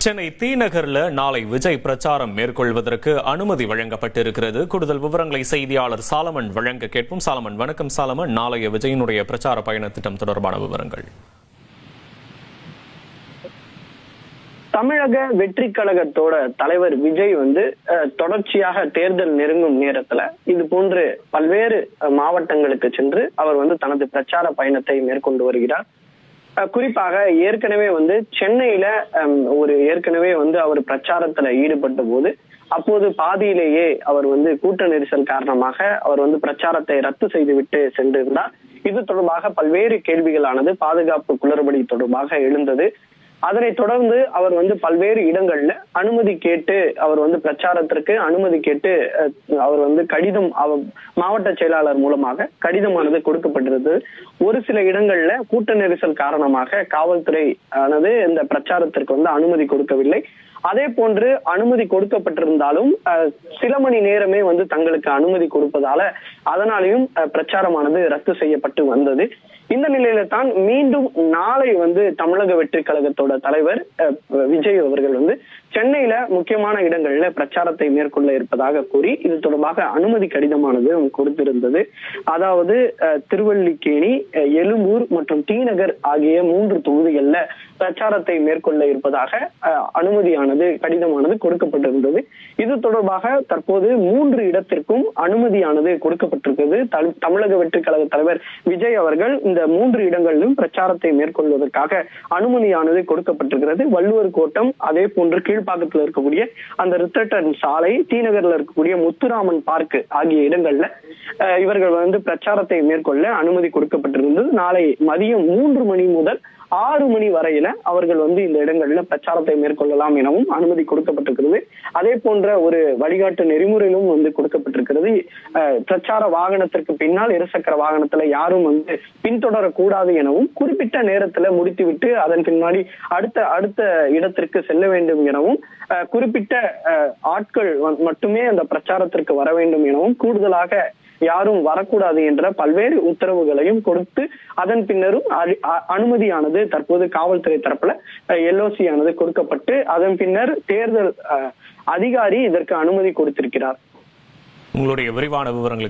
சென்னை தீநகர்ல நாளை விஜய் பிரச்சாரம் மேற்கொள்வதற்கு அனுமதி வழங்கப்பட்டிருக்கிறது. கூடுதல் விவரங்களை செய்தியாளர் சாலமன் வழங்க கேட்போம். சாலமன், வணக்கம். சாலமன், நாளைய விஜயினுடைய பிரச்சார பயண திட்டம் தொடர்பான விவரங்கள். தமிழக வெற்றி கழகத்தோட தலைவர் விஜய் தொடர்ச்சியாக தேர்தல் நெருங்கும் நேரத்துல இது போன்று பல்வேறு மாவட்டங்களுக்கு சென்று அவர் தனது பிரச்சார பயணத்தை மேற்கொண்டு வருகிறார். குறிப்பாக ஏற்கனவே சென்னையில ஏற்கனவே அவர் பிரச்சாரத்துல ஈடுபட்ட போது அப்போது பாதியிலேயே அவர் கூட்ட நெரிசல் காரணமாக அவர் பிரச்சாரத்தை ரத்து செய்துவிட்டு சென்றிருந்தார். இது தொடர்பாக பல்வேறு கேள்விகளானது பாதுகாப்பு குளறுபடி தொடர்பாக எழுந்தது. அதனை தொடர்ந்து அவர் பல்வேறு இடங்கள்ல அனுமதி கேட்டு அவர் பிரச்சாரத்திற்கு அனுமதி கேட்டு அவர் கடிதம் மாவட்ட செயலாளர் மூலமாக கடிதமானது கொடுக்கப்பட்டிருந்தது. ஒரு சில இடங்கள்ல கூட்ட நெரிசல் காரணமாக காவல்துறை ஆனது இந்த பிரச்சாரத்திற்கு அனுமதி கொடுக்கவில்லை. அதே போன்று அனுமதி கொடுக்கப்பட்டிருந்தாலும் சில மணி நேரமே தங்களுக்கு அனுமதி கொடுப்பதால அதனாலையும் பிரச்சாரமானது ரத்து செய்யப்பட்டு வந்தது. இந்த நிலையில தான் மீண்டும் நாளை தமிழக வெற்றி கழகத்தோட தலைவர் விஜய் அவர்கள் சென்னையில முக்கியமான இடங்கள்ல பிரச்சாரத்தை மேற்கொள்ள இருப்பதாக கூறி இது தொடர்பாக அனுமதி கடிதமானது கொடுத்திருந்தது. அதாவது திருவல்லிக்கேணி, எழும்பூர் மற்றும் தீநகர் ஆகிய 3 தொகுதிகள்ல பிரச்சாரத்தை மேற்கொள்ள இருப்பதாக அனுமதியானது கடிதமானது கொடுக்கப்பட்டிருந்தது. இது தொடர்பாக தற்போது 3 இடத்திற்கும் அனுமதியானது கொடுக்கப்பட்டிருக்கிறது. தமிழக வெற்றி கழக தலைவர் விஜய் அவர்கள் இந்த 3 இடங்களிலும் பிரச்சாரத்தை மேற்கொள்வதற்காக அனுமதியானது கொடுக்கப்பட்டிருக்கிறது. வள்ளுவர் கோட்டம், அதே போன்று கீழ்ப்பாக்கத்தில் இருக்கக்கூடிய அந்த ரித்தர்டன் சாலை, தீநகர்ல இருக்கக்கூடிய முத்துராமன் பார்க் ஆகிய இடங்கள்ல இவர்கள் பிரச்சாரத்தை மேற்கொள்ள அனுமதி கொடுக்கப்பட்டிருந்தது. நாளை மதியம் 3 மணி முதல் 6 மணி வரையில அவர்கள் இந்த இடங்கள்ல பிரச்சாரத்தை மேற்கொள்ளலாம் எனவும் அனுமதி கொடுக்கப்பட்டிருக்கிறது. அதே போன்ற ஒரு வழிகாட்டு நெறிமுறையிலும் கொடுக்கப்பட்டிருக்கிறது. பிரச்சார வாகனத்திற்கு பின்னால் இருசக்கர வாகனத்துல யாரும் பின்தொடரக்கூடாது எனவும், குறிப்பிட்ட நேரத்துல முடித்துவிட்டு அதன் பின்னாடி அடுத்த இடத்திற்கு செல்ல வேண்டும் எனவும், குறிப்பிட்ட ஆட்கள் மட்டுமே அந்த பிரச்சாரத்திற்கு வர வேண்டும் எனவும், கூடுதலாக யாரும் வரக்கூடாது என்ற பல்வேறு உத்தரவுகளையும் கொடுத்து அதன் பின்னரும் அனுமதியானது தற்போது காவல்துறை தரப்புல எல்ஓசி ஆனது கொடுக்கப்பட்டு அதன் பின்னர் தேர்தல் அதிகாரி இதற்கு அனுமதி கொடுத்திருக்கிறார். உங்களுடைய விரிவான விவரங்களுக்கு